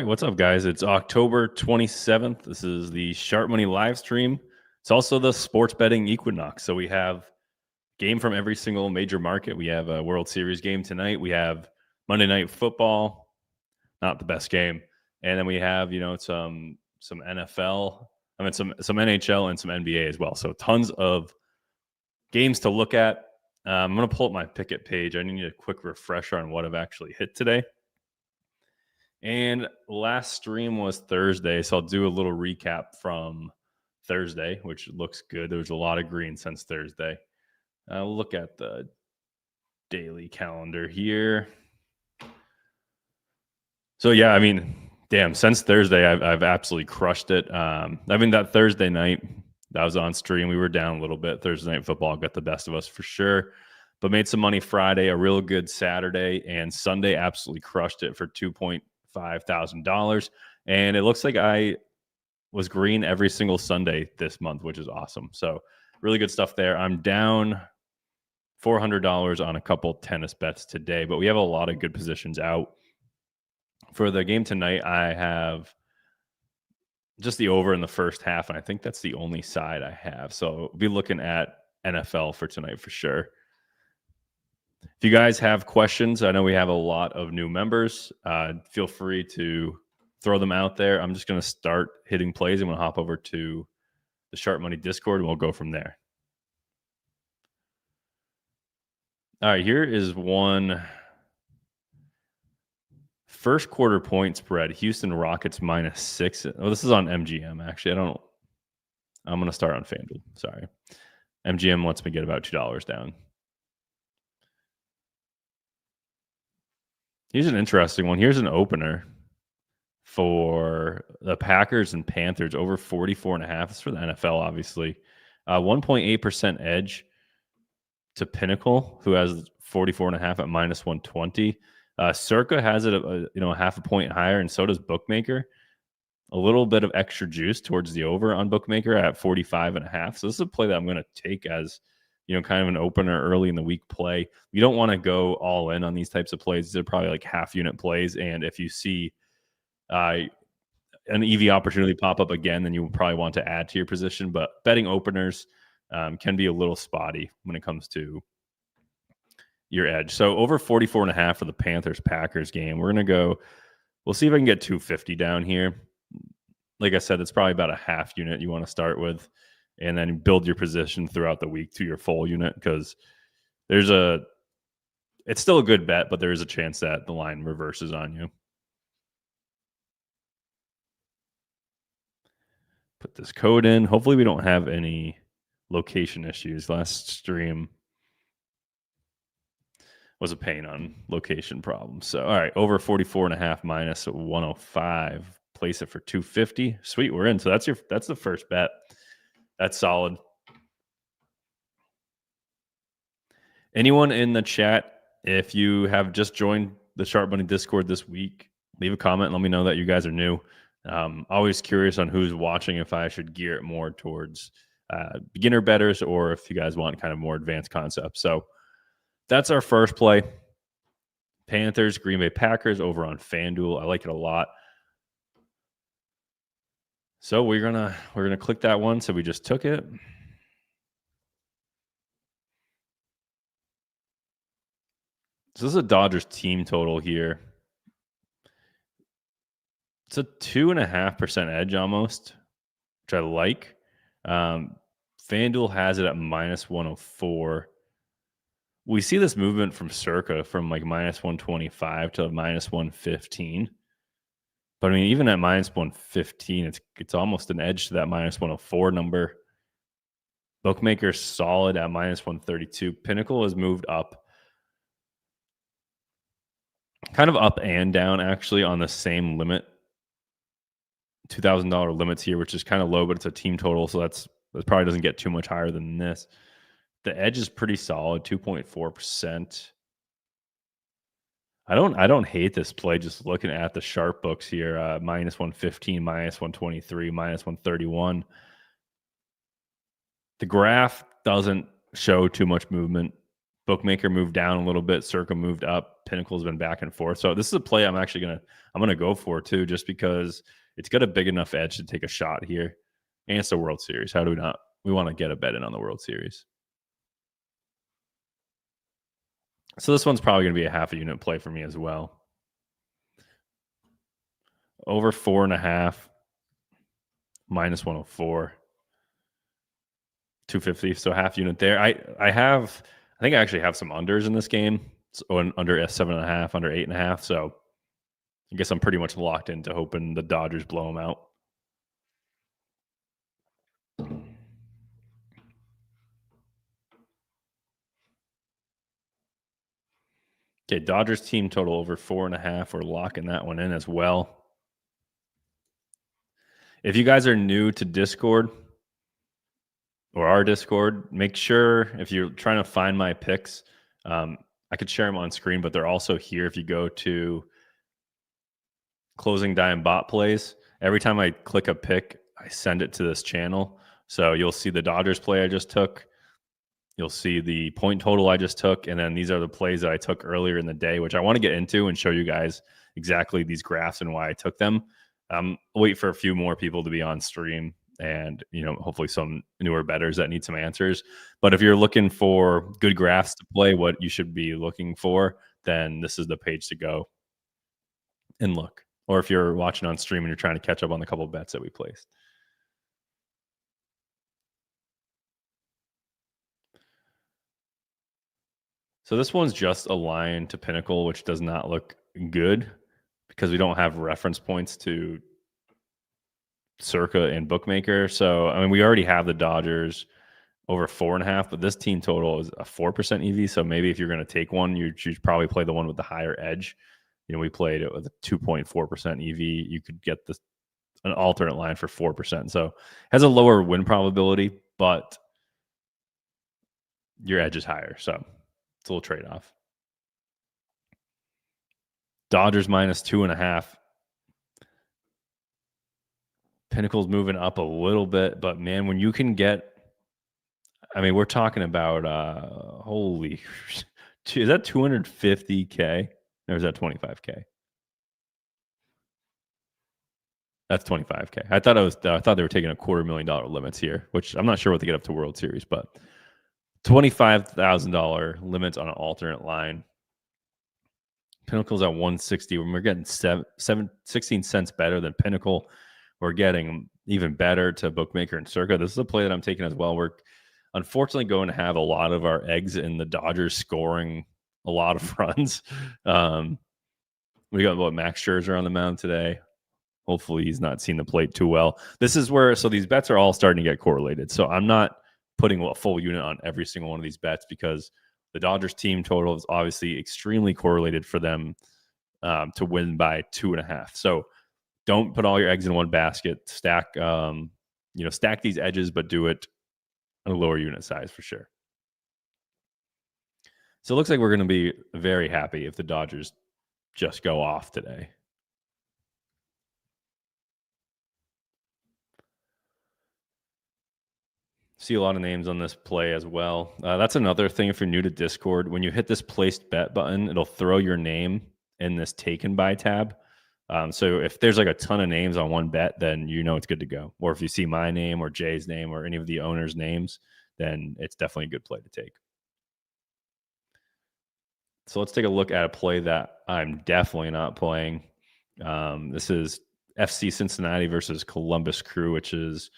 right, what's up, guys? It's October 27th. This is the Sharp Money live stream. It's also the sports betting equinox. So we have game from every single major market. We have a World Series game tonight. We have Monday Night Football, not the best game, and then we have some NFL. I mean some NHL and some NBA as well. So tons of games to look at. I'm going to pull up my Pickett page. I need a quick refresher on what I've actually hit today. And last stream was Thursday, so I'll do a little recap from Thursday, which looks good. There was a lot of green since Thursday. I'll look at the daily calendar here. So, yeah, I mean, damn, since Thursday, I've absolutely crushed it. I mean, that Thursday night, that was on stream. We were down a little bit. Thursday Night Football got the best of us for sure, but made some money Friday, a real good Saturday, and Sunday absolutely crushed it for $2,500. And it looks like I was green every single Sunday this month, which is awesome. So really good stuff there. I'm down $400 on a couple tennis bets today, but we have a lot of good positions out. For the game tonight, I have just the over in the first half, and I think that's the only side I have. So we'll be looking at NFL for tonight for sure. If you guys have questions, I know we have a lot of new members. Feel free to throw them out there. I'm just going to start hitting plays. I'm going to hop over to the Sharp Money Discord, and we'll go from there. All right, here is one first quarter point spread. Houston Rockets -6. Oh, this is on MGM, actually. I'm going to start on FanDuel. Sorry. MGM lets me get about $2 down. Here's an interesting one. Here's an opener for the Packers and Panthers over 44.5. It's for the NFL, obviously. 1.8% edge to Pinnacle, who has 44.5 at -120. Circa has it a half a point higher, and so does Bookmaker. A little bit of extra juice towards the over on Bookmaker at 45.5. So this is a play that I'm going to take as kind of an opener early in the week play. You don't want to go all in on these types of plays. They're probably like half unit plays. And if you see an EV opportunity pop up again, then you will probably want to add to your position. But betting openers can be a little spotty when it comes to your edge. So over 44.5 for the Panthers-Packers game. We'll see if I can get 250 down here. Like I said, it's probably about a half unit you want to start with, and then build your position throughout the week to your full unit, because it's still a good bet, but there is a chance that the line reverses on you. Put this code in. Hopefully we don't have any location issues. Last stream was a pain on location problems. So, all right, over 44.5 -105. Place it for 250. Sweet, we're in. So that's the first bet. That's solid. Anyone in the chat, if you have just joined the Sharp Money Discord this week, leave a comment and let me know that you guys are new. Always curious on who's watching, if I should gear it more towards beginner bettors, or if you guys want kind of more advanced concepts. So that's our first play. Panthers, Green Bay Packers over on FanDuel. I like it a lot. So we're gonna click that one. So we just took it. So this is a Dodgers team total here. It's a 2.5% edge almost, which I like. FanDuel has it at -104. We see this movement from Circa from like -125 to -115. But I mean, even at -115, it's almost an edge to that -104 number. Bookmaker's solid at -132. Pinnacle has moved up, kind of up and down actually on the same limit. $2,000 limits here, which is kind of low, but it's a team total, so that probably doesn't get too much higher than this. The edge is pretty solid, 2.4%. I don't hate this play just looking at the sharp books here. -115, -123, -131. The graph doesn't show too much movement. Bookmaker moved down a little bit. Circa moved up. Pinnacle's been back and forth. So this is a play I'm actually gonna go for too, just because it's got a big enough edge to take a shot here, and it's the World Series. How do we not? We want to get a bet in on the World Series. So this one's probably going to be a half a unit play for me as well. Over 4.5, minus 104, 250. So half unit there. I think I actually have some unders in this game. So under 7.5, under 8.5. So I guess I'm pretty much locked into hoping the Dodgers blow them out. Okay, Dodgers team total over 4.5. We're locking that one in as well. If you guys are new to Discord or our Discord, make sure if you're trying to find my picks, I could share them on screen, but they're also here. If you go to ClosingDime bot plays, every time I click a pick, I send it to this channel. So you'll see the Dodgers play I just took. You'll see the point total I just took. And then these are the plays that I took earlier in the day, which I want to get into and show you guys exactly these graphs and why I took them. I'll wait for a few more people to be on stream and, hopefully some newer bettors that need some answers. But if you're looking for good graphs to play, what you should be looking for, then this is the page to go and look. Or if you're watching on stream and you're trying to catch up on the couple of bets that we placed. So this one's just a line to Pinnacle, which does not look good because we don't have reference points to Circa and Bookmaker. So, we already have the Dodgers over 4.5, but this team total is a 4% EV. So maybe if you're going to take one, you should probably play the one with the higher edge. We played it with a 2.4% EV. You could get an alternate line for 4%. So it has a lower win probability, but your edge is higher. So it's a little trade-off. Dodgers minus 2.5. Pinnacle's moving up a little bit, but man, when you can get, we're talking about holy, is that 250K or is that 25K? That's 25K. I thought they were taking $250,000 limits here, which I'm not sure what they get up to World Series, but $25,000 limits on an alternate line. Pinnacle's at 160. When we're getting 16 cents better than Pinnacle, we're getting even better to Bookmaker and Circa. This is a play that I'm taking as well. We're unfortunately going to have a lot of our eggs in the Dodgers scoring a lot of runs. We got Max Scherzer on the mound today. Hopefully he's not seen the plate too well. This is where, so these bets are all starting to get correlated. So I'm not putting a full unit on every single one of these bets because the Dodgers team total is obviously extremely correlated for them to win by 2.5. So don't put all your eggs in one basket. Stack, stack these edges, but do it at a lower unit size for sure. So it looks like we're going to be very happy if the Dodgers just go off today. See a lot of names on this play as well. That's another thing if you're new to Discord. When you hit this placed bet button, it'll throw your name in this taken by tab. So if there's like a ton of names on one bet, then it's good to go. Or if you see my name or Jay's name or any of the owners' names, then it's definitely a good play to take. So let's take a look at a play that I'm definitely not playing. This is FC Cincinnati versus Columbus Crew, which is,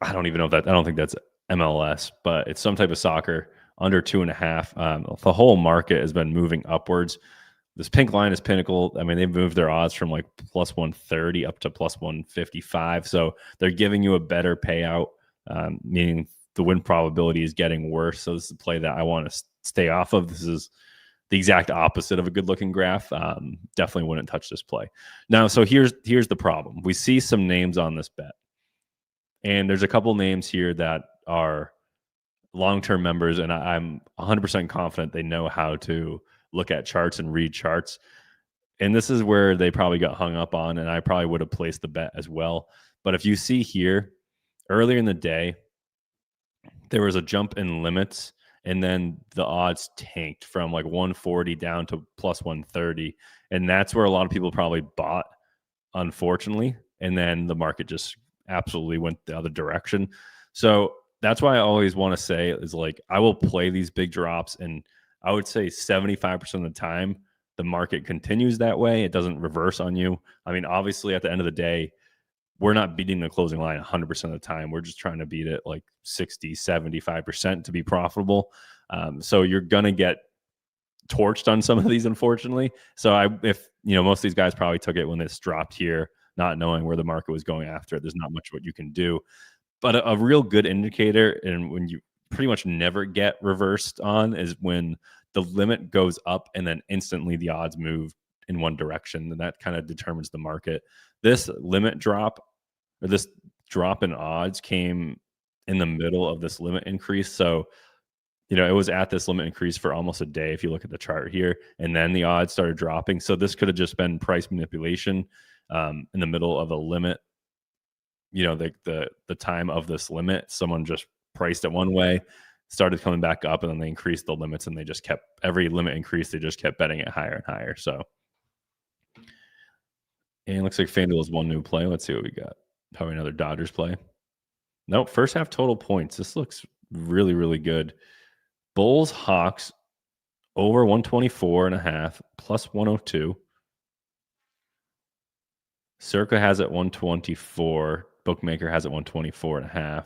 I don't even know I don't think that's MLS, but it's some type of soccer under 2.5. The whole market has been moving upwards. This pink line is Pinnacle. They've moved their odds from like plus 130 up to plus 155. So they're giving you a better payout, meaning the win probability is getting worse. So this is a play that I want to stay off of. This is the exact opposite of a good looking graph. Definitely wouldn't touch this play. Now, so here's the problem. We see some names on this bet. And there's a couple names here that are long-term members, and I'm 100% confident they know how to look at charts and read charts. And this is where they probably got hung up on, and I probably would have placed the bet as well. But if you see here, earlier in the day, there was a jump in limits, and then the odds tanked from like 140 down to plus 130, and that's where a lot of people probably bought, unfortunately, and then the market just absolutely went the other direction. So that's why I always want to say is like I will play these big drops, and I would say 75% of the time the market continues that way. It doesn't reverse on you. I mean, obviously at the end of the day, we're not beating the closing line 100% of the time. We're just trying to beat it like 60, 75% to be profitable. So you're going to get torched on some of these, unfortunately. So if most of these guys probably took it when this dropped here, not knowing where the market was going after it. There's not much what you can do. But a real good indicator, and when you pretty much never get reversed on, is when the limit goes up and then instantly the odds move in one direction, and that kind of determines the market. This limit drop, or this drop in odds, came in the middle of this limit increase. So it was at this limit increase for almost a day if you look at the chart here, and then the odds started dropping. So this could have just been price manipulation in the middle of a limit. The time of this limit, someone just priced it one way, started coming back up, and then they increased the limits, and they just kept, every limit increase, they just kept betting it higher and higher. So, and it looks like FanDuel has one new play. Let's see what we got. Probably another Dodgers play. Nope, first half total points. This looks really, really good. Bulls, Hawks, over 124.5, plus 102. Circa has it 124. Bookmaker has it 124.5.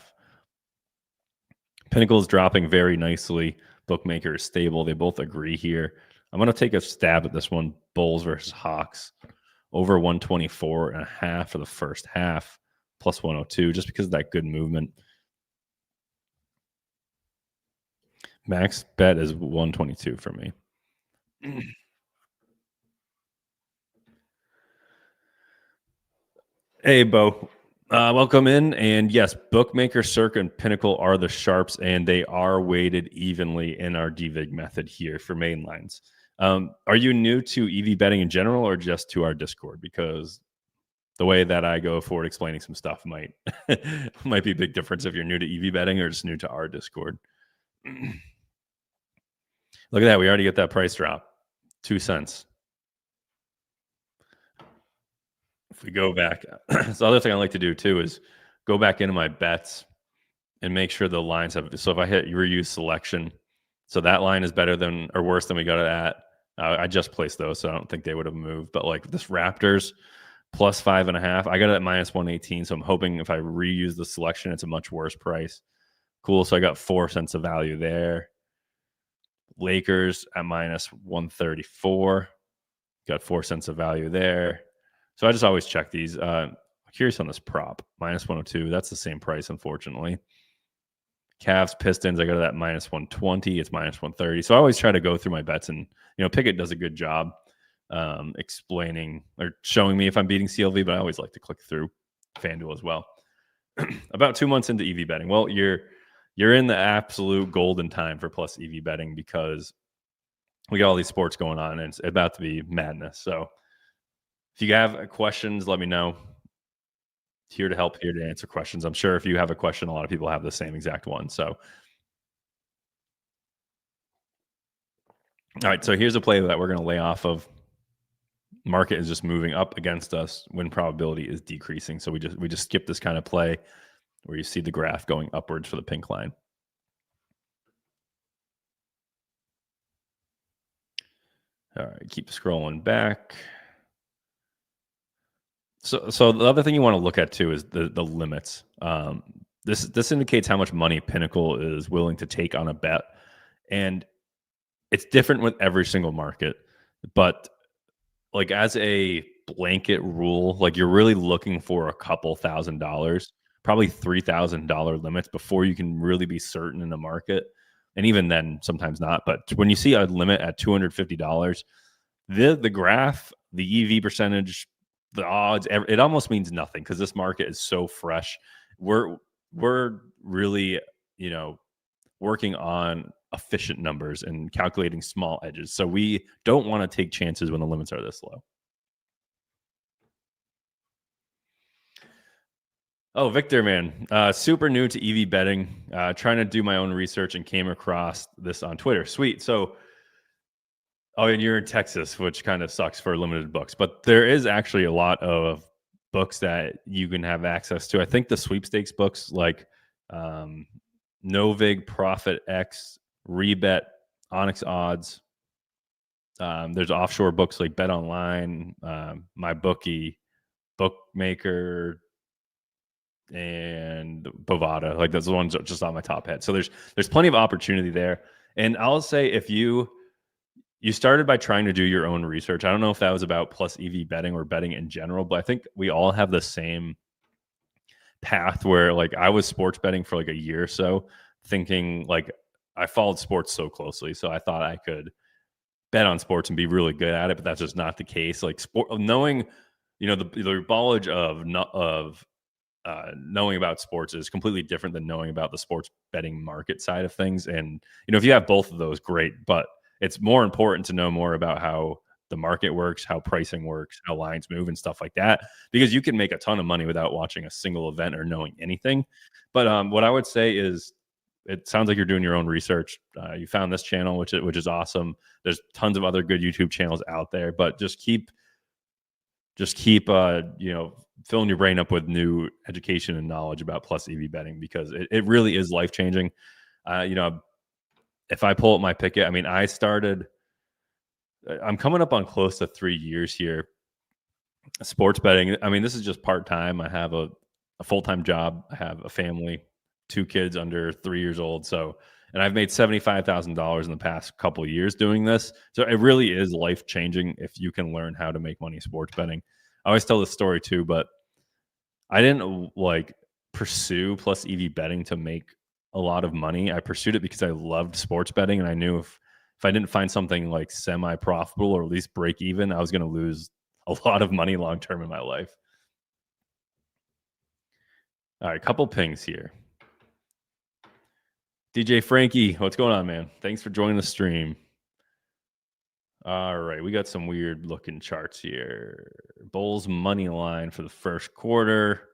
Pinnacle is dropping very nicely. Bookmaker is stable. They both agree here. I'm going to take a stab at this one. Bulls versus Hawks. Over 124.5 for the first half. Plus 102, just because of that good movement. Max bet is 122 for me. Hey, Bo. Welcome in. And yes, Bookmaker, Circa, and Pinnacle are the sharps, and they are weighted evenly in our DVIG method here for main lines. Are you new to EV betting in general, or just to our Discord? Because the way that I go forward explaining some stuff might be a big difference if you're new to EV betting or just new to our Discord. Look at that. We already get that price drop. 2 cents. If we go back, so the other thing I like to do too is go back into my bets and make sure the lines have. So if I hit reuse selection, so that line is better than or worse than we got it at. I just placed those, so I don't think they would have moved. But like this Raptors plus 5.5, I got it at minus 118. So I'm hoping if I reuse the selection, it's a much worse price. Cool. So I got 4 cents of value there. Lakers at minus 134, got 4 cents of value there. So I just always check these. I'm curious on this prop, minus 102. That's the same price, unfortunately. Cavs, Pistons, I got it at minus 120. It's minus 130. So I always try to go through my bets, and Pickett does a good job explaining or showing me if I'm beating CLV, but I always like to click through FanDuel as well. About 2 months into EV betting. Well, you're in the absolute golden time for plus EV betting because we got all these sports going on, and it's about to be madness. So if you have questions, let me know. Here to help, here to answer questions. I'm sure if you have a question, a lot of people have the same exact one. So, all right. So here's a play that we're going to lay off of. Market is just moving up against us when probability is decreasing. So we just skip this kind of play where you see the graph going upwards for the pink line. All right, keep scrolling back. So the other thing you want to look at too is the limits. This indicates how much money Pinnacle is willing to take on a bet, and it's different with every single market. But like as a blanket rule, like you're really looking for a couple $1,000s, probably $3,000 limits before you can really be certain in the market. And even then, sometimes not. But when you see a limit at $250, the graph, the EV percentage, the odds, it almost means nothing because this market is so fresh. We're really, working on efficient numbers and calculating small edges. So we don't want to take chances when the limits are this low. Oh, Victor, man, super new to EV betting. Trying to do my own research and came across this on Twitter. Sweet. So, oh, and you're in Texas, which kind of sucks for limited books, but there is actually a lot of books that you can have access to. I think the sweepstakes books like um, Novig, Profit X, Rebet, Onyx Odds. There's offshore books like Bet Online, My Bookie, Bookmaker, and Bovada. Like those ones are just on my top head. So there's plenty of opportunity there. And I'll say if you started by trying to do your own research. I don't know if that was about plus EV betting or betting in general, but I think we all have the same path where like I was sports betting for like a year or so, thinking like I followed sports so closely. So I thought I could bet on sports and be really good at it, but that's just not the case. Like sport knowing, the knowledge of knowing about sports is completely different than knowing about the sports betting market side of things. And, if you have both of those, great. But it's more important to know more about how the market works, how pricing works, how lines move and stuff like that, because you can make a ton of money without watching a single event or knowing anything. But what I would say is it sounds like you're doing your own research. You found this channel, which is awesome. There's tons of other good YouTube channels out there, but just keep filling your brain up with new education and knowledge about plus EV betting, because it really is life changing. If I pull up my picket, I mean, I'm coming up on close to 3 years here sports betting. I mean, this is just part time. I have a full time job. I have a family, 2 kids under 3 years old. So, and I've made $75,000 in the past couple of years doing this. So it really is life changing if you can learn how to make money sports betting. I always tell this story too, but I didn't like pursue plus EV betting to make a lot of money. I pursued it because I loved sports betting, and I knew if I didn't find something like semi profitable or at least break even, I was going to lose a lot of money long term in my life. All right, couple pings here. DJ Frankie, what's going on, man? Thanks for joining the stream. All right, we got some weird looking charts here. Bulls money line for the first quarter.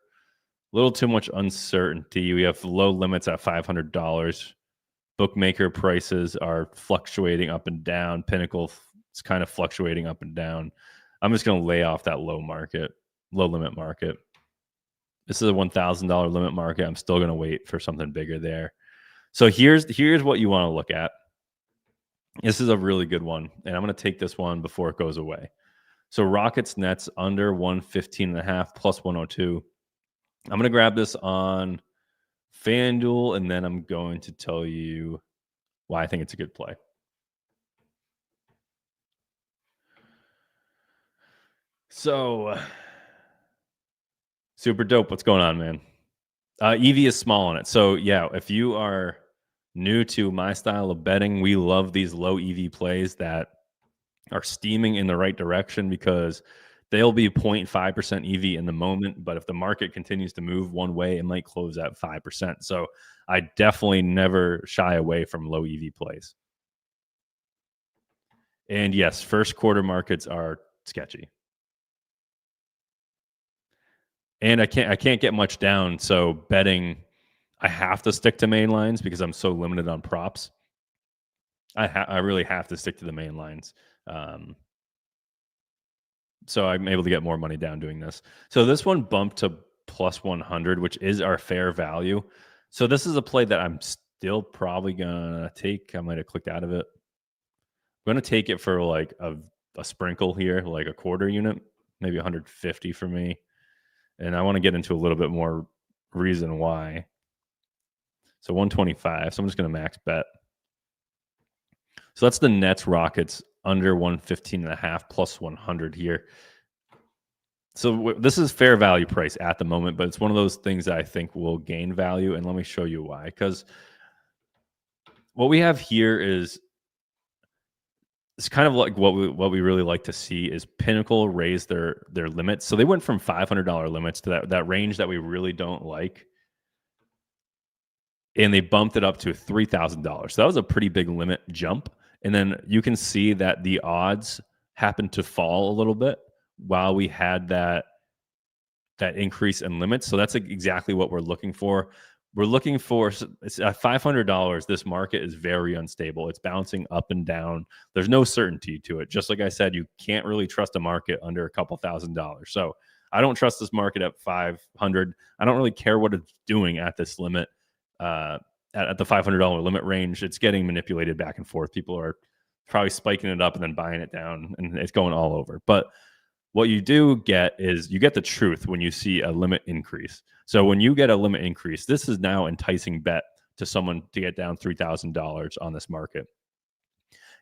A little too much uncertainty. We have low limits at $500. Bookmaker prices are fluctuating up and down. Pinnacle is kind of fluctuating up and down. I'm just going to lay off that low limit market. This is a $1,000 limit market. I'm still going to wait for something bigger there. So here's what you want to look at. This is a really good one, and I'm going to take this one before it goes away. So Rockets Nets under 115.5 plus 102. I'm going to grab this on FanDuel, and then I'm going to tell you why I think it's a good play. So, super dope. What's going on, man? EV is small on it. So, yeah, if you are new to my style of betting, we love these low EV plays that are steaming in the right direction, because they'll be 0.5% EV in the moment, but if the market continues to move one way, it might close at 5%. So I definitely never shy away from low EV plays. And yes, first quarter markets are sketchy. And I can't get much down. So betting, I have to stick to main lines because I'm so limited on props. I really have to stick to the main lines. So I'm able to get more money down doing this. So this one bumped to plus 100, which is our fair value. So this is a play that I'm still probably going to take. I might have clicked out of it. I'm going to take it for like a sprinkle here, like a quarter unit, maybe 150 for me. And I want to get into a little bit more reason why. So 125. So I'm just going to max bet. So that's the Nets Rockets under 115.5 plus 100 here. So this is fair value price at the moment, but it's one of those things that I think will gain value. And let me show you why. Because what we have here is it's kind of like what we really like to see is Pinnacle raise their limits. So they went from $500 limits to that range that we really don't like, and they bumped it up to $3,000. So that was a pretty big limit jump. And then you can see that the odds happened to fall a little bit while we had that that increase in limits. So that's exactly what we're looking for. We're looking for it's at $500. This market is very unstable. It's bouncing up and down. There's no certainty to it. Just like I said, you can't really trust a market under a couple $1,000s. So I don't trust this market at 500. I don't really care what it's doing at this limit. At the $500 limit range, it's getting manipulated back and forth. People are probably spiking it up and then buying it down, and it's going all over. But what you do get is you get the truth when you see a limit increase. So when you get a limit increase, this is now enticing bet to someone to get down $3,000 on this market.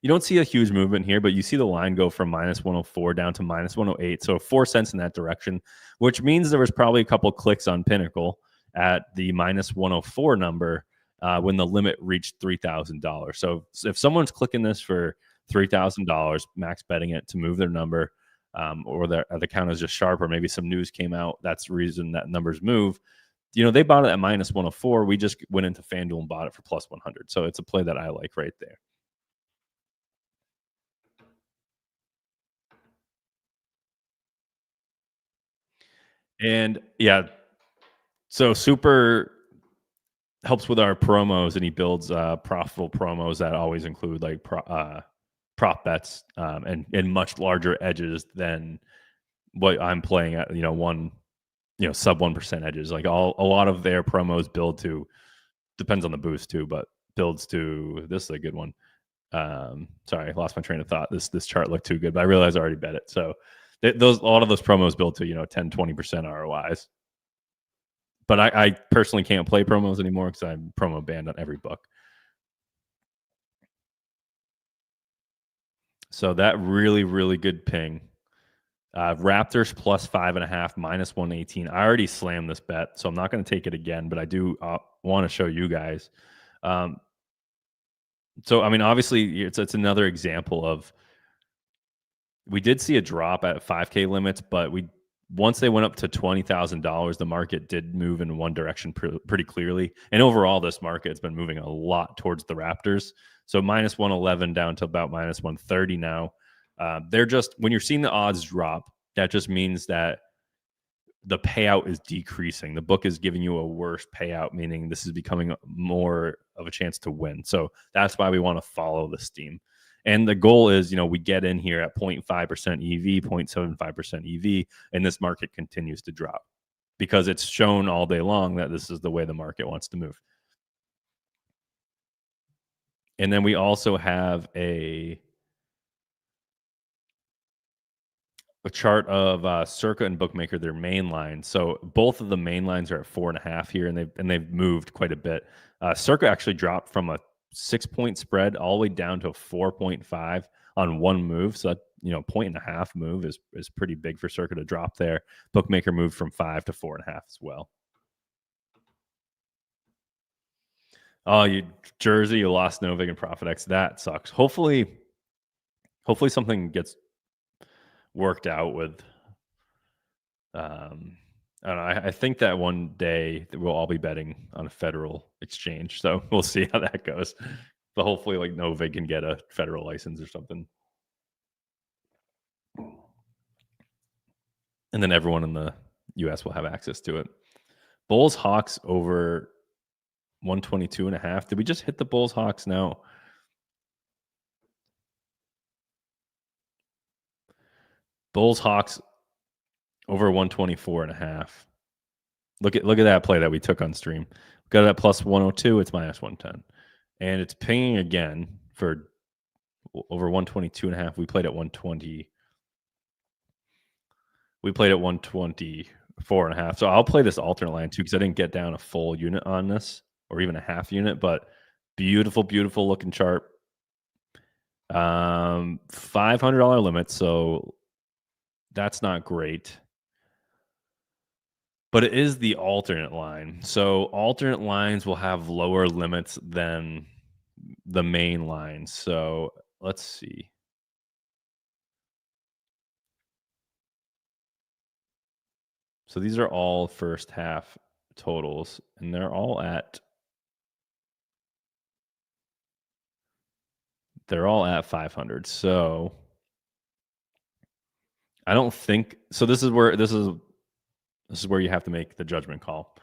You don't see a huge movement here, but you see the line go from -104 down to -108. So 4 cents in that direction, which means there was probably a couple clicks on Pinnacle at the -104 number when the limit reached $3,000. So if someone's clicking this for $3,000, max betting it to move their number, or the account is just sharp, or maybe some news came out, that's the reason that numbers move. They bought it at -104. We just went into FanDuel and bought it for +100. So it's a play that I like right there. And yeah, so Super helps with our promos, and he builds profitable promos that always include like prop bets, and much larger edges than what I'm playing at. Sub 1% edges. Like a lot of their promos build to, depends on the boost too, but builds to, this is a good one. Sorry, I lost my train of thought. This chart looked too good, but I realized I already bet it. So a lot of those promos build to 10, 20% ROIs. But I personally can't play promos anymore because I'm promo banned on every book. So that really, really good ping. Raptors +5.5, -118. I already slammed this bet, so I'm not going to take it again, but I do want to show you guys. So, I mean, obviously, it's another example of, we did see a drop at 5K limits, but once they went up to $20,000, the market did move in one direction pretty clearly. And overall, this market has been moving a lot towards the Raptors. So -111 down to about -130 now. They're just, when you're seeing the odds drop, that just means that the payout is decreasing. The book is giving you a worse payout, meaning this is becoming more of a chance to win. So that's why we want to follow the steam. And the goal is, we get in here at 0.5% EV, 0.75% EV, and this market continues to drop because it's shown all day long that this is the way the market wants to move. And then we also have a chart of Circa and Bookmaker, their main line. So both of the main lines are at 4.5 here, and they've moved quite a bit. Circa actually dropped from a 6-point spread all the way down to a 4.5 on one move. So that, 1.5 move is pretty big for Circa to drop there. Bookmaker moved from 5 to 4.5 as well. Oh, Jersey, you lost Novig and ProfitX. That sucks. Hopefully something gets worked out with. I don't know. I think that one day we'll all be betting on a federal exchange, so we'll see how that goes. But hopefully, like, Novig can get a federal license or something, and then everyone in the U.S. will have access to it. Bulls Hawks over 122.5. Did we just hit the Bulls Hawks now? Bulls Hawks over 124.5. Look at that play that we took on stream. Got it at +102. It's -110, and it's pinging again for over 122.5. We played at 120. We played at 124.5. So I'll play this alternate line too, because I didn't get down a full unit on this, or even a half unit. But beautiful, beautiful looking chart. $500 limit, so that's not great. But it is the alternate line. So alternate lines will have lower limits than the main line. So let's see. So these are all first half totals, and they're all at 500. So I don't think so. This is This is where you have to make the judgment call.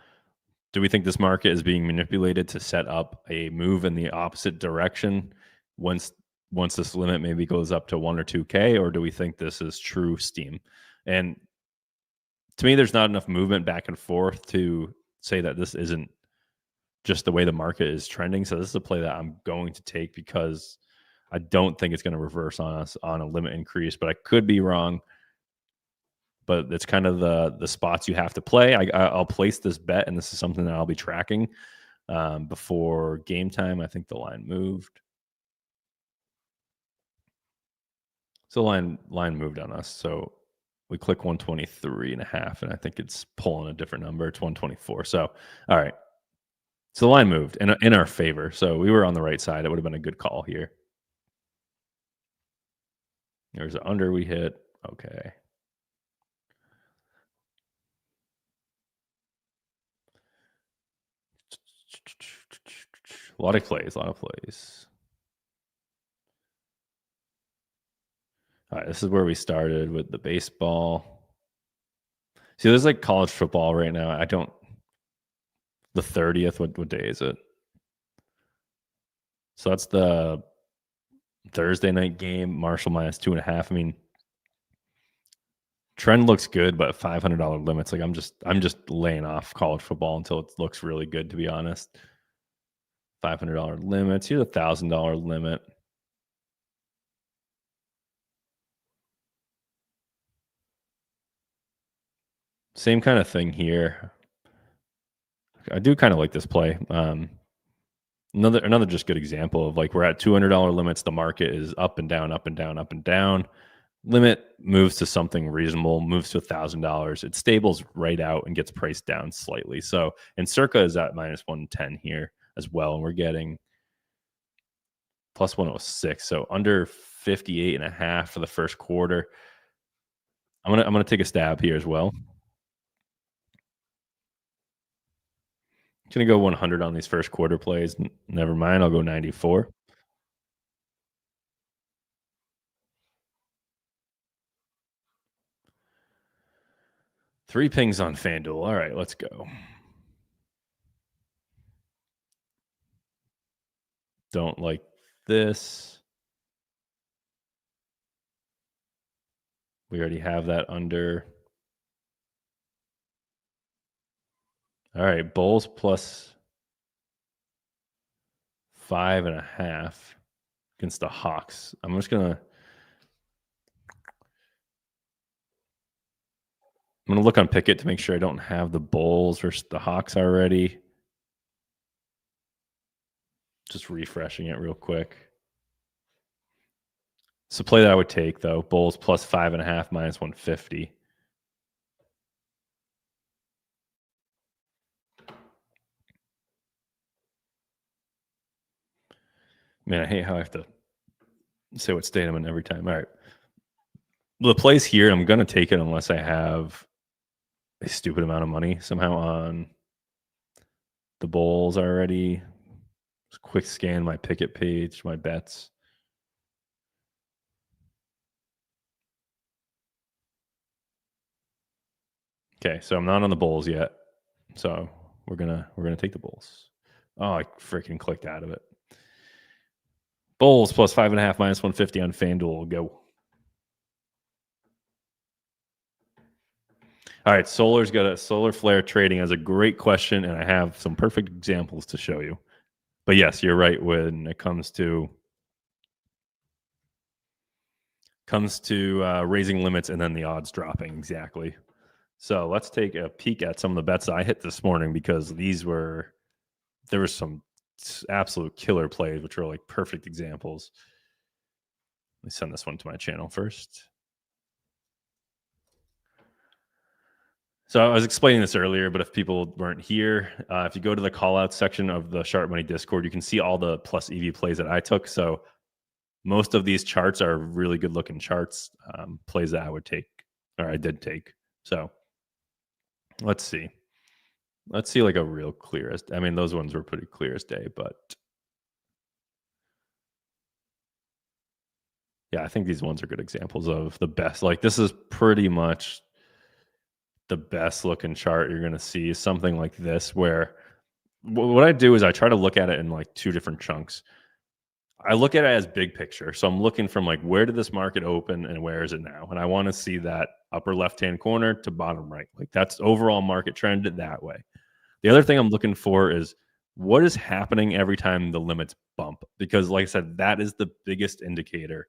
Do we think this market is being manipulated to set up a move in the opposite direction once this limit maybe goes up to 1 or 2K, or do we think this is true steam? And to me, there's not enough movement back and forth to say that this isn't just the way the market is trending. So this is a play that I'm going to take because I don't think it's going to reverse on us on a limit increase, but I could be wrong. But it's kind of the spots you have to play. I'll place this bet, and this is something that I'll be tracking before game time. I think the line moved. So line moved on us. So we click 123.5, and I think it's pulling a different number. It's 124. So, all right. So the line moved in our favor. So we were on the right side. It would have been a good call here. There's an under we hit. Okay. A lot of plays. All right, this is where we started with the baseball. See, there's like college football right now. The 30th, what day is it? So that's the Thursday night game, Marshall minus 2.5. I mean, trend looks good, but $500 limits. Like I'm just laying off college football until it looks really good, to be honest. $500 limits. Here's $1,000 limit. Same kind of thing here. I do kind of like this play. Another just good example of like we're at $200 limits. The market is up and down, up and down, up and down. Limit moves to something reasonable, moves to $1,000. It stables right out and gets priced down slightly. So, and Circa is at minus 110 here as well, and we're getting plus 106. So under 58.5 for the first quarter. I'm gonna take a stab here as well. Gonna go 100 on these first quarter plays. Never mind, I'll go 94. Three pings on FanDuel. All right, let's go. Don't like this. We already have that under. All right, Bulls plus 5.5 against the Hawks. I'm gonna look on Pickett to make sure I don't have the Bulls versus the Hawks already. Just refreshing it real quick. It's a play that I would take, though. Bulls plus 5.5 minus 150. Man, I hate how I have to say what state I'm in every time. All right. The play's here. I'm going to take it unless I have a stupid amount of money somehow on the Bulls already. Just quick scan my Pickett page, my bets. Okay, so I'm not on the Bulls yet. So we're gonna take the Bulls. Oh, I freaking clicked out of it. Bulls plus 5.5 minus 150 on FanDuel. Go. All right, Solar's got a Solar Flare trading as a great question, and I have some perfect examples to show you. But yes, you're right when it comes to raising limits and then the odds dropping. Exactly. So let's take a peek at some of the bets I hit this morning because there were some absolute killer plays, which are like perfect examples. Let me send this one to my channel first. So I was explaining this earlier, but if people weren't here, if you go to the call out section of the Sharp Money Discord, you can see all the plus EV plays that I took. So most of these charts are really good looking charts, plays that I would take, or I did take. So let's see. Let's see like a real clearest. I mean, those ones were pretty clear as day, but yeah, I think these ones are good examples of the best. Like this is pretty much the best looking chart you're going to see is something like this, where what I do is I try to look at it in like two different chunks. I look at it as big picture. So I'm looking from like, where did this market open and where is it now? And I want to see that upper left-hand corner to bottom right. Like that's overall market trend that way. The other thing I'm looking for is what is happening every time the limits bump, because like I said, that is the biggest indicator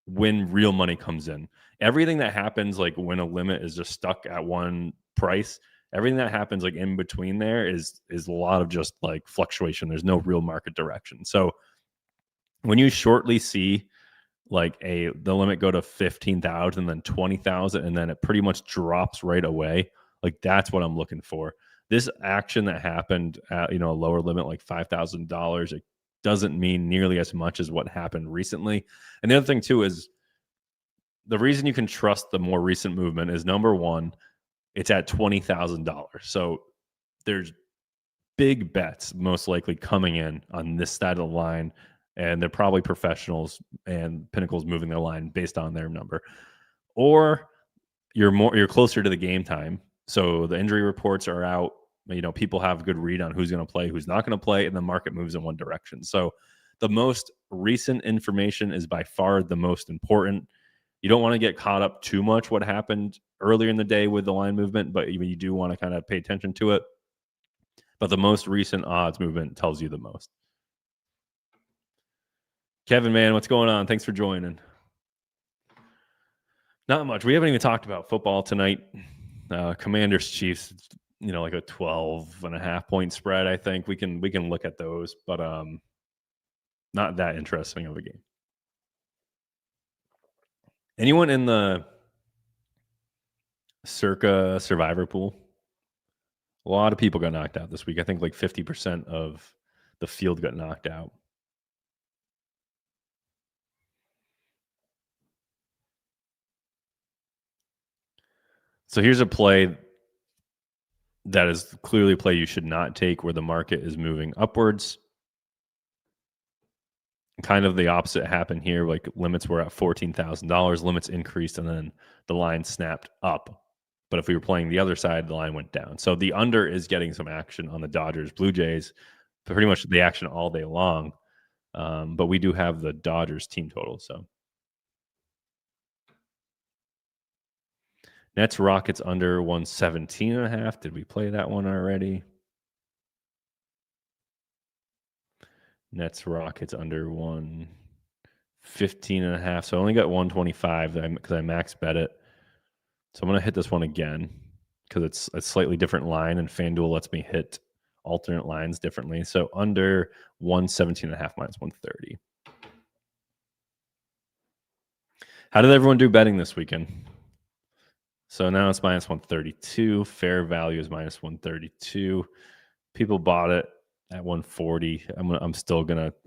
when real money comes in. Everything that happens, like when a limit is just stuck at one price, everything that happens like in between there is a lot of just like fluctuation. There's no real market direction. So when you shortly see like the limit go to 15,000, then 20,000, and then it pretty much drops right away, like that's what I'm looking for. This action that happened at a lower limit like $5,000, it doesn't mean nearly as much as what happened recently. And the other thing too is the reason you can trust the more recent movement is, number one, it's at $20,000. So there's big bets most likely coming in on this side of the line, and they're probably professionals, and Pinnacle's moving their line based on their number. Or you're closer to the game time, so the injury reports are out. People have a good read on who's going to play, who's not going to play, and the market moves in one direction. So the most recent information is by far the most important. You don't want to get caught up too much what happened earlier in the day with the line movement, but you do want to kind of pay attention to it. But the most recent odds movement tells you the most. Kevin, man, what's going on? Thanks for joining. Not much. We haven't even talked about football tonight. Commanders Chiefs, like a 12.5 point spread. I think we can look at those, but not that interesting of a game. Anyone in the Circa Survivor pool? A lot of people got knocked out this week. I think like 50% of the field got knocked out. So here's a play that is clearly a play you should not take, where the market is moving upwards. Kind of the opposite happened here. Like limits were at $14,000, limits increased, and then the line snapped up. But if we were playing the other side, the line went down. So the under is getting some action on the Dodgers Blue Jays, pretty much the action all day long. But we do have the Dodgers team total. So Nets Rockets under 117.5. Did we play that one already? Nets Rockets under 115.5. So I only got 125 because I max bet it. So I'm going to hit this one again because it's a slightly different line, and FanDuel lets me hit alternate lines differently. So under 117.5 minus 130. How did everyone do betting this weekend? So now it's minus 132. Fair value is minus 132. People bought it at 140.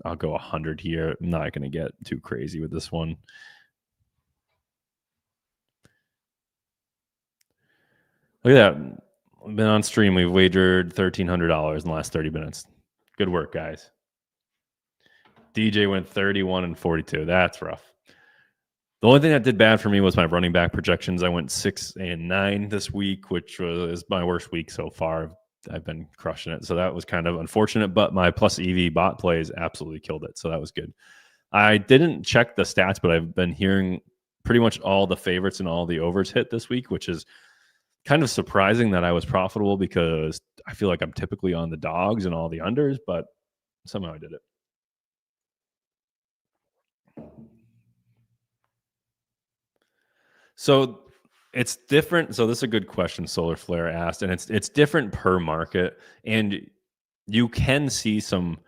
I'll go 100 here. I'm not gonna get too crazy with this one. Look at that. I've been on stream. We've wagered $1,300 in the last 30 minutes. Good work, guys. DJ went 31 and 42. That's rough. The only thing that did bad for me was my running back projections. I went 6 and 9 this week, which is my worst week so far. I've been crushing it. So that was kind of unfortunate, but my plus EV bot plays absolutely killed it. So that was good. I didn't check the stats, but I've been hearing pretty much all the favorites and all the overs hit this week, which is kind of surprising that I was profitable, because I feel like I'm typically on the dogs and all the unders, but somehow I did it. So it's different. So this is a good question Solar Flare asked, and it's different per market, and you can see some.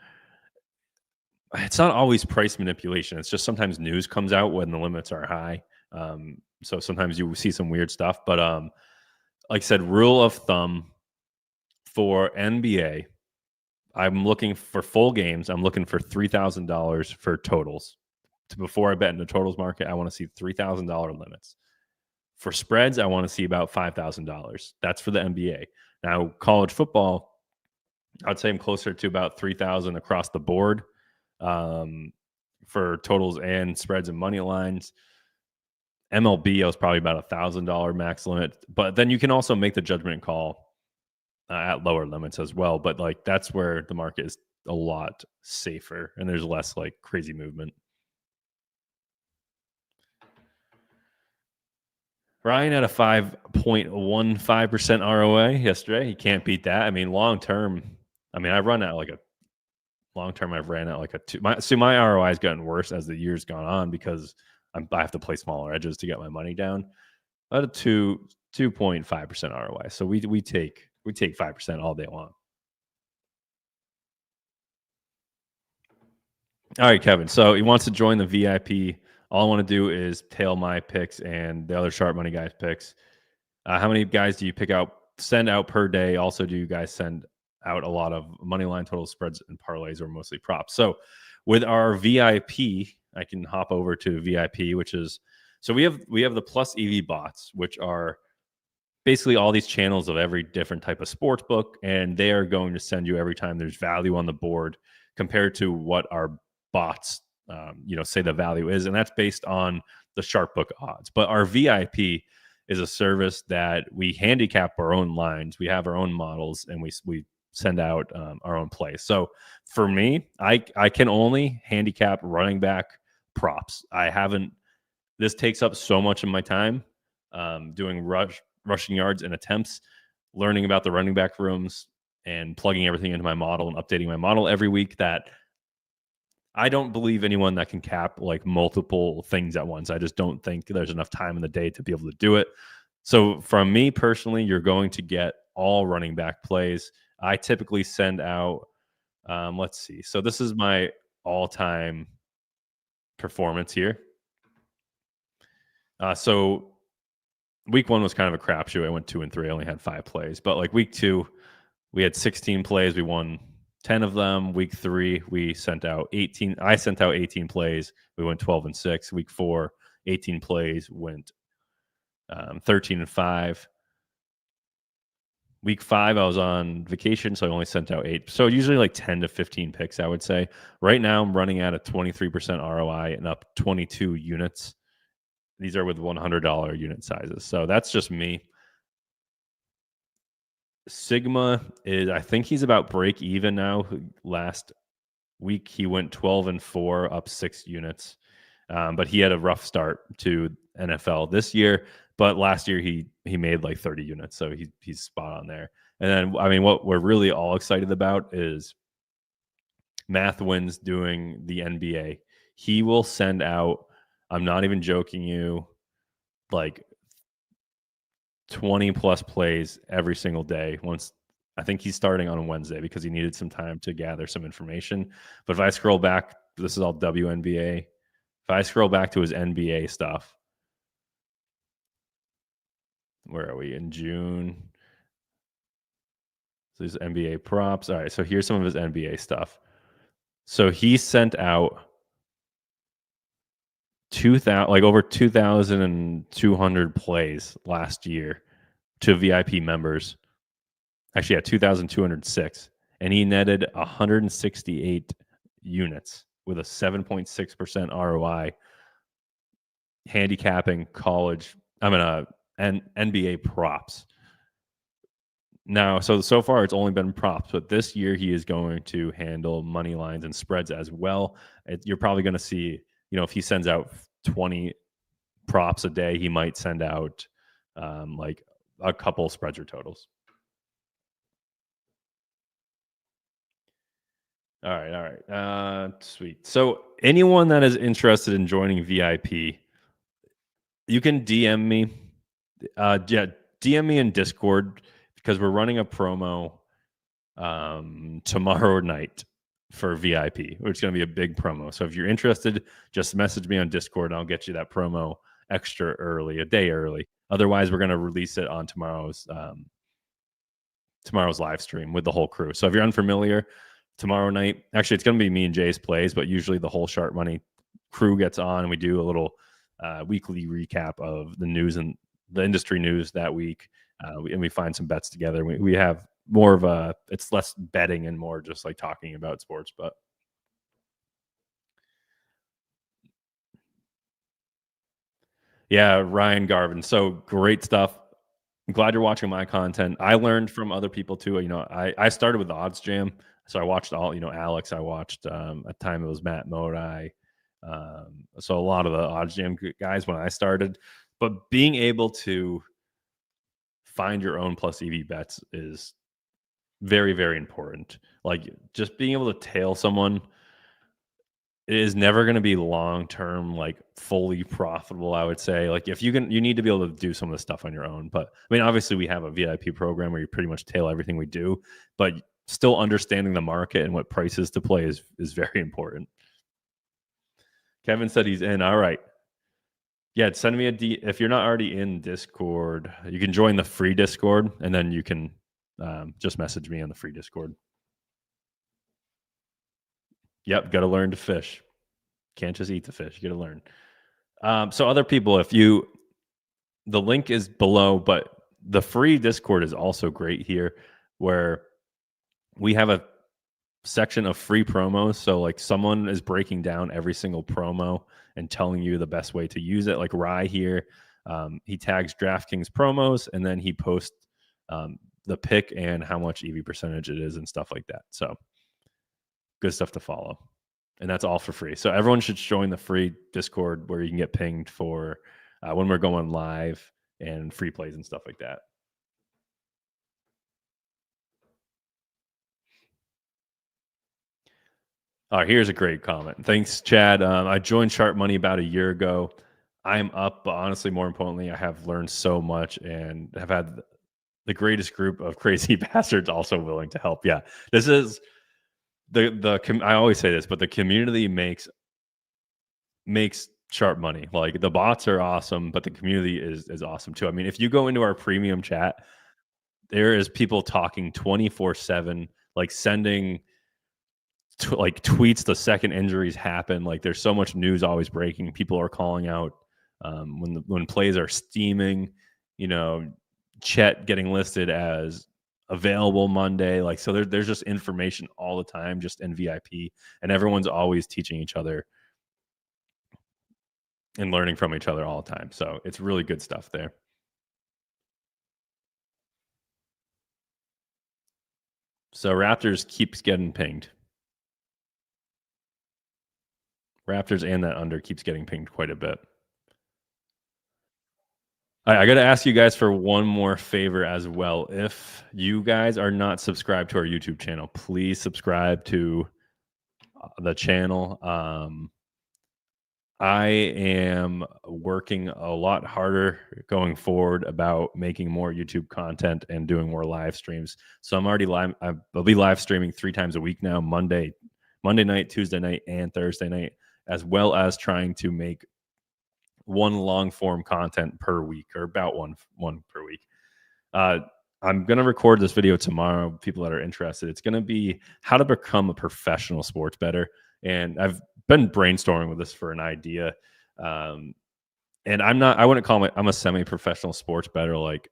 It's not always price manipulation. It's just sometimes news comes out when the limits are high. So sometimes you see some weird stuff. But like I said, rule of thumb for NBA, I'm looking for full games. I'm looking for $3,000 for totals. Before I bet in the totals market, I want to see $3,000 limits. For spreads, I want to see about $5,000. That's for the NBA. Now, college football, I'd say I'm closer to about 3,000 across the board for totals and spreads and money lines. MLB was probably about $1,000 max limit, but then you can also make the judgment call at lower limits as well. But like that's where the market is a lot safer and there's less like crazy movement. Ryan had a 5.15% ROA yesterday. He can't beat that. I mean, long term, I mean, I run at like a long term, I've ran at like a two. My ROI has gotten worse as the years gone on because I have to play smaller edges to get my money down. At a 2.5% ROI. So we take 5% all day long. All right, Kevin. So he wants to join the VIP. All I want to do is tail my picks and the other Sharp Money guys' picks. How many guys do you send out per day? Also, do you guys send out a lot of money line total spreads and parlays or mostly props? So with our VIP, I can hop over to VIP, which is, so we have the Plus EV bots, which are basically all these channels of every different type of sports book, and they are going to send you every time there's value on the board compared to what our bots say the value is, and that's based on the SharpBook odds. But our VIP is a service that we handicap our own lines, we have our own models, and we send out our own plays. So for me, I can only handicap running back props. This takes up so much of my time doing rushing yards and attempts, learning about the running back rooms and plugging everything into my model and updating my model every week, that I don't believe anyone that can cap like multiple things at once. I just don't think there's enough time in the day to be able to do it. So from me personally, you're going to get all running back plays. I typically send out, let's see. So this is my all-time performance here. So week 1 was kind of a crapshoot. I went 2-3. I only had 5 plays. But like week 2, we had 16 plays. We won 10 of them. Week 3, we sent out 18. I sent out 18 plays. We went 12-6. Week 4, 18 plays, went 13-5. Week 5, I was on vacation, so I only sent out 8. So usually like 10 to 15 picks, I would say. Right now, I'm running at a 23% ROI and up 22 units. These are with $100 unit sizes. So that's just me. Sigma is, I think he's about break even now. Last week, he went 12-4, up 6 units. But he had a rough start to NFL this year. But last year, he made like 30 units. So he's spot on there. And then, I mean, what we're really all excited about is Mathwin's doing the NBA. He will send out, I'm not even joking you, like 20 plus plays every single day. I think he's starting on a Wednesday because he needed some time to gather some information. But if I scroll back, this is all WNBA. If I scroll back to his NBA stuff, where are we in June? So his NBA props. All right, so here's some of his NBA stuff. So he sent out over 2,200 plays last year to VIP members. Actually, yeah, 2,206, and he netted 168 units with a 7.6% ROI, handicapping NBA props. Now, so far it's only been props, but this year he is going to handle money lines and spreads as well. You're probably going to see, if he sends out 20 props a day, he might send out like a couple spreads or totals. All right. Sweet. So anyone that is interested in joining VIP, you can DM me. DM me in Discord because we're running a promo tomorrow night for VIP, which is going to be a big promo. So if you're interested, just message me on Discord and I'll get you that promo extra early, a day early. Otherwise, we're going to release it on tomorrow's live stream with the whole crew. So if you're unfamiliar, tomorrow night, actually, it's going to be me and Jay's plays, but usually the whole Sharp Money crew gets on and we do a little weekly recap of the news and the industry news that week. And we find some bets together. We have more of it's less betting and more just like talking about sports. But Yeah, Ryan Garvin. So great stuff. I'm glad you're watching my content. I learned from other people too. I started with the Odds Jam, so I watched all. Alex. I watched at the time it was Matt Modi. So a lot of the Odds Jam guys when I started, but being able to find your own plus EV bets is very, very important. Like just being able to tail someone is never going to be long term, like fully profitable. I would say, like if you need to be able to do some of the stuff on your own. But I mean, obviously, we have a VIP program where you pretty much tail everything we do, but still understanding the market and what prices to play is very important. Kevin said he's in. All right. Yeah, send me a D. If you're not already in Discord, you can join the free Discord, and then you can just message me on the free Discord. Yep, got to learn to fish. Can't just eat the fish. You got to learn. So other people, the link is below, but the free Discord is also great here, where we have a section of free promos. So like someone is breaking down every single promo and telling you the best way to use it. Like Rye here, he tags DraftKings promos and then he posts the pick and how much EV percentage it is and stuff like that. So good stuff to follow. And that's all for free. So everyone should join the free Discord where you can get pinged for when we're going live and free plays and stuff like that. All right, here's a great comment. Thanks, Chad. I joined SharpMoney about a year ago. I'm up, but honestly, more importantly, I have learned so much and have had the greatest group of crazy bastards also willing to help. Yeah, this is I always say this, but the community makes Sharp Money. Like the bots are awesome, but the community is awesome too. I mean, if you go into our premium chat, there is people talking 24/7, like sending like tweets the second injuries happen. Like there's so much news always breaking. People are calling out when plays are steaming. Chet getting listed as available Monday. Like so, there's just information all the time, just in VIP, and everyone's always teaching each other and learning from each other all the time. So it's really good stuff there. So Raptors keeps getting pinged. Raptors and that under keeps getting pinged quite a bit. I got to ask you guys for one more favor as well. If you guys are not subscribed to our YouTube channel, please subscribe to the channel. I am working a lot harder going forward about making more YouTube content and doing more live streams. So I'm already live. I'll be live streaming 3 times a week now, Monday night, Tuesday night, and Thursday night, as well as trying to make one long form content per week, or about one per week. I'm going to record this video tomorrow. People that are interested, it's going to be how to become a professional sports bettor. And I've been brainstorming with this for an idea. And I wouldn't call I'm a semi-professional sports bettor. Like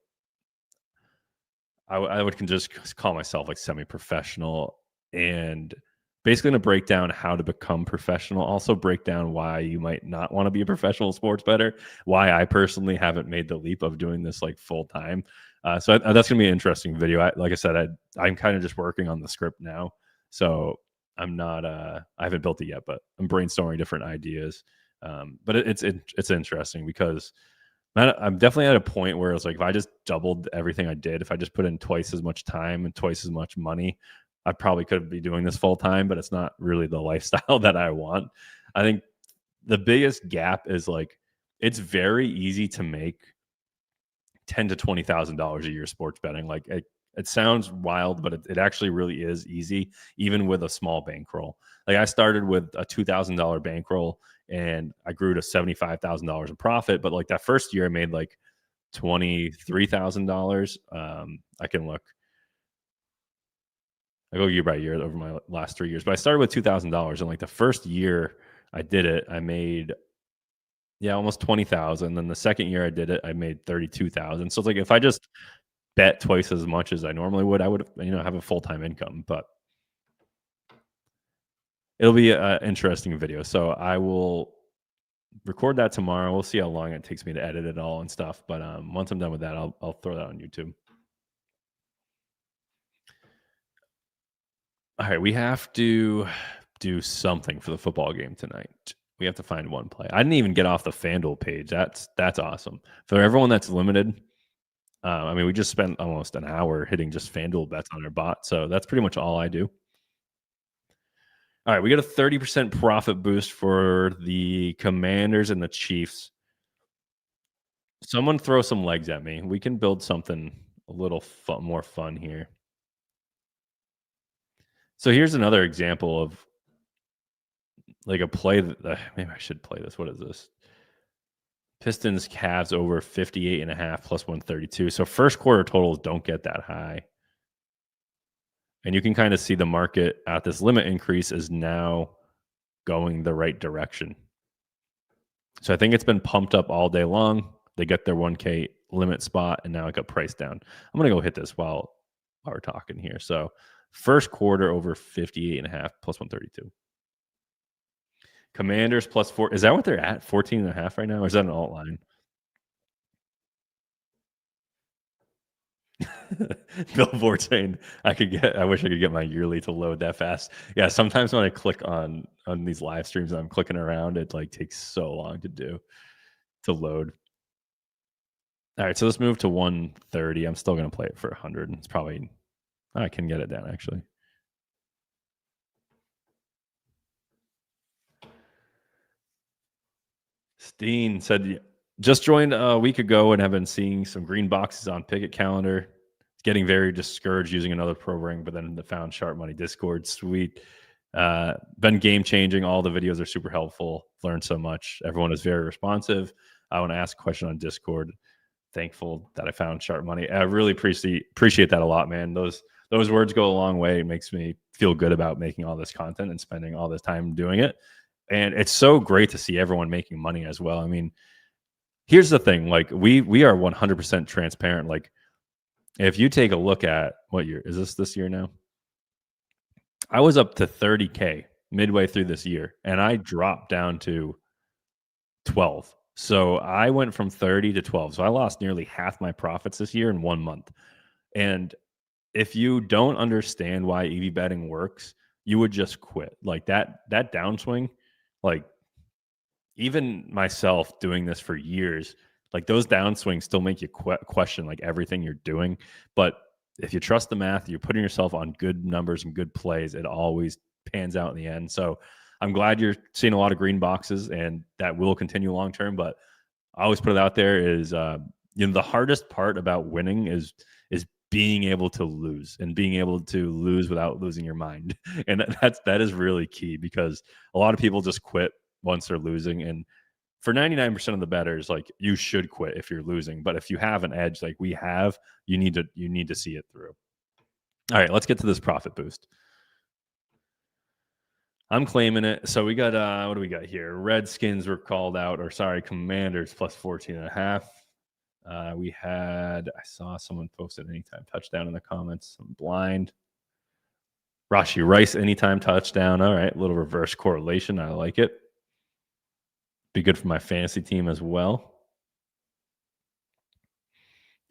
I would just call myself like semi-professional, and basically going to break down how to become professional. Also break down why you might not want to be a professional sports bettor, why I personally haven't made the leap of doing this like full time. So that's going to be an interesting video. Like I said, I'm kind of just working on the script now. So I'm not, I haven't built it yet, but I'm brainstorming different ideas. But it's interesting because I'm definitely at a point where it's like, if I just doubled everything I did, if I just put in twice as much time and twice as much money, I probably could be doing this full time, but it's not really the lifestyle that I want. I think the biggest gap is like, it's very easy to make $10,000 to $20,000 a year sports betting. Like it sounds wild, but it actually really is easy, even with a small bankroll. Like I started with a $2,000 bankroll and I grew to $75,000 in profit. But like that first year I made like $23,000. I can look. I go year by year over my last 3 years, but I started with $2,000, and like the first year I did it, I made almost 20,000. Then the second year I did it, I made 32,000. So it's like if I just bet twice as much as I normally would, I would have a full-time income. But it'll be an interesting video. So I will record that tomorrow. We'll see how long it takes me to edit it all and stuff. But once I'm done with that, I'll throw that on YouTube. All right, we have to do something for the football game tonight. We have to find one play. I didn't even get off the FanDuel page. That's awesome. For everyone that's limited, I mean, we just spent almost an hour hitting just FanDuel bets on our bot. So that's pretty much all I do. All right, we got a 30% profit boost for the Commanders and the Chiefs. Someone throw some legs at me. We can build something a little more fun here. So here's another example of like a play that maybe I should play this. What is this? Pistons Cavs over 58.5 plus 132. So first quarter totals don't get that high. And you can kind of see the market at this limit increase is now going the right direction. So I think it's been pumped up all day long. They get their 1K limit spot, and now it got priced down. I'm going to go hit this while we're talking here. So first quarter over 58.5 plus 132. Commanders plus 4. Is that what they're at? 14.5 right now? Or is that an alt line? Billboard saying I wish I could get my yearly to load that fast. Yeah, sometimes when I click on these live streams and I'm clicking around, it like takes so long to load. All right, so let's move to 130. I'm still going to play it for 100. It's probably, I can get it down actually. Steen said, just joined a week ago and have been seeing some green boxes on Picket Calendar. Getting very discouraged using another program, but then found SharpMoney Discord. Sweet. Been game changing. All the videos are super helpful. Learned so much. Everyone is very responsive. I want to ask a question on Discord. Thankful that I found SharpMoney. I really appreciate that a lot, man. Those words go a long way. It makes me feel good about making all this content and spending all this time doing it. And it's so great to see everyone making money as well. I mean, here's the thing. Like we are 100% transparent. Like if you take a look at what year is this year now? I was up to 30K midway through this year and I dropped down to 12. So I went from 30 to 12. So I lost nearly half my profits this year in 1 month. And if you don't understand why EV betting works, you would just quit. Like that downswing, like even myself doing this for years, like those downswings still make you question like everything you're doing. But if you trust the math, you're putting yourself on good numbers and good plays, it always pans out in the end. So I'm glad you're seeing a lot of green boxes and that will continue long term. But I always put it out there is the hardest part about winning is being able to lose and being able to lose without losing your mind. And that is really key because a lot of people just quit once they're losing. And for 99% of the bettors, like you should quit if you're losing. But if you have an edge like we have, you need to see it through. All right, let's get to this profit boost. I'm claiming it. So we got what do we got here? Redskins were called out, or sorry, Commanders plus 14.5. I saw someone posted anytime touchdown in the comments. I'm blind. Rashee Rice anytime touchdown. All right, little reverse correlation. I like it. Be good for my fantasy team as well.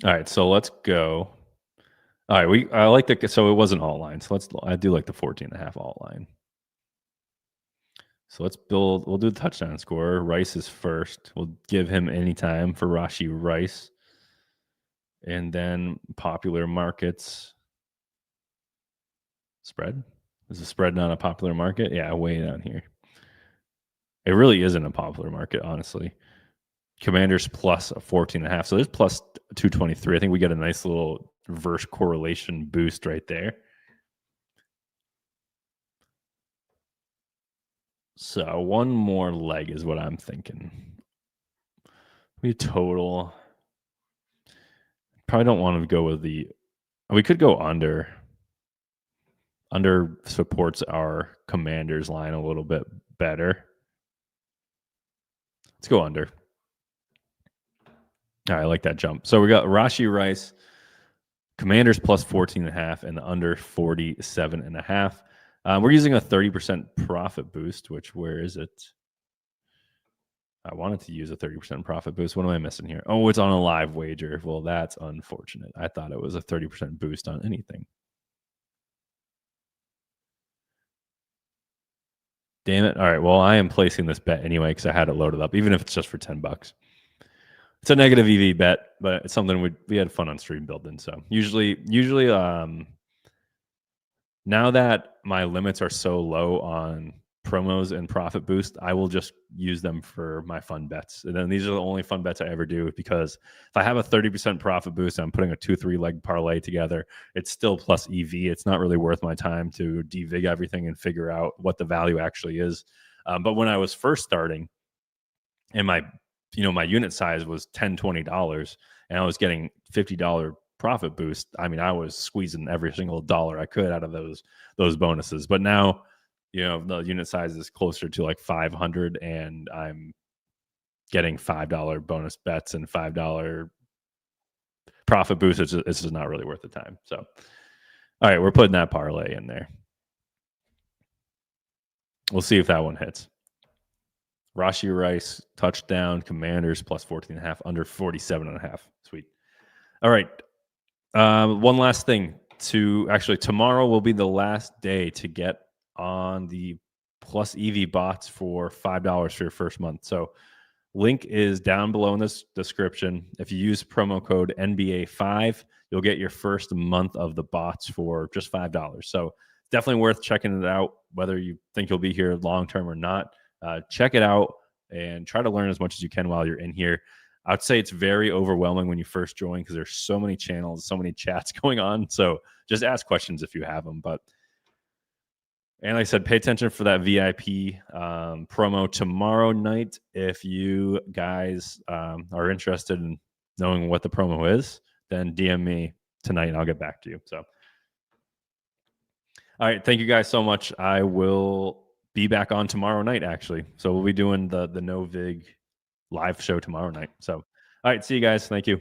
All right, so let's go. All right, I like so it wasn't alt line. So I do like the 14.5 alt line. So we'll do the touchdown scorer. Rice is first. We'll give him any time for Rashee Rice. And then popular markets. Spread? Is the spread not a popular market? Yeah, way down here. It really isn't a popular market, honestly. Commanders plus 14.5. So there's plus 223. I think we got a nice little reverse correlation boost right there. So one more leg is what I'm thinking. We total. Probably don't want to go with we could go under. Under supports our Commanders line a little bit better. Let's go under. All right, I like that jump. So we got Rashee Rice, Commanders plus 14.5 and the under 47.5. We're using a 30% profit boost, where is it? I wanted to use a 30% profit boost. What am I missing here? Oh, it's on a live wager. Well, that's unfortunate. I thought it was a 30% boost on anything. Damn it. All right. Well, I am placing this bet anyway because I had it loaded up, even if it's just for $10. It's a negative EV bet, but it's something we had fun on stream building. So usually, now that my limits are so low on promos and profit boost, I will just use them for my fun bets. And then these are the only fun bets I ever do, because if I have a 30% profit boost and I'm putting a 2-3 leg parlay together, it's still plus EV. It's not really worth my time to devig everything and figure out what the value actually is. But when I was first starting and my unit size was $10, $20 and I was getting $50 profit boost, I mean, I was squeezing every single dollar I could out of those bonuses. But now, the unit size is closer to like 500 and I'm getting $5 bonus bets and $5 profit boost. It's just not really worth the time. So, all right, we're putting that parlay in there. We'll see if that one hits. Rashi Rice touchdown, Commanders plus 14.5, under 47.5. Sweet. All right. One last thing. Tomorrow will be the last day to get on the Plus EV bots for $5 for your first month. So link is down below in this description. If you use promo code NBA5, you'll get your first month of the bots for just $5. So definitely worth checking it out, whether you think you'll be here long term or not. Check it out and try to learn as much as you can while you're in here. I'd say it's very overwhelming when you first join because there's so many channels, so many chats going on. So just ask questions if you have them. And like I said, pay attention for that VIP promo tomorrow night. If you guys are interested in knowing what the promo is, then DM me tonight and I'll get back to you. So, all right. Thank you guys so much. I will be back on tomorrow night, actually. So we'll be doing the No Vig live show tomorrow night. So, all right. See you guys. Thank you.